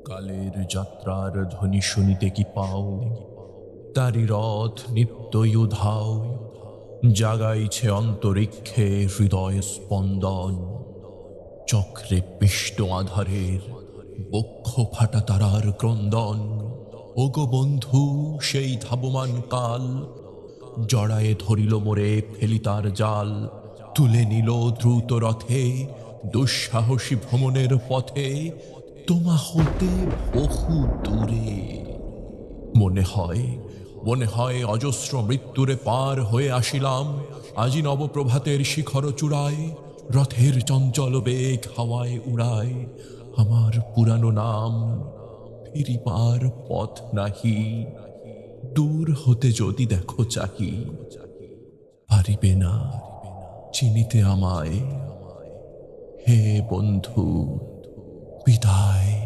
কালের যাত্রার ধ্বনি শুনিতে কি পাও, তারি রথ নিত্যই উধাও, জাগাইছে অন্তরিক্ষে হৃদয় স্পন্দন। চক্রে পিষ্ট আধারের বক্ষ ফাটা তারার ক্রন্দন। ওগো বন্ধু সেই ধাবমান কাল, জড়ায়ে ধরিল মোরে ফেলি তার জাল। তুলে নিল দ্রুত রথে দুঃসাহসী ভ্রমণের পথে, তোমা হতে বহু দূরে। মনে হয় অজস্র মৃত্যুরে পার হয়ে আসিলাম আজি নবপ্রভাতের শিখর চূড়ায়। রথের চঞ্চল বেগ হাওয়ায় উড়ায় আমার পুরানো নাম, ফিরিবার পথ নাহি। দূর হতে যদি দেখো চাহি, পারিবে না চিনিতে আমায়। হে বন্ধু, বিদায়।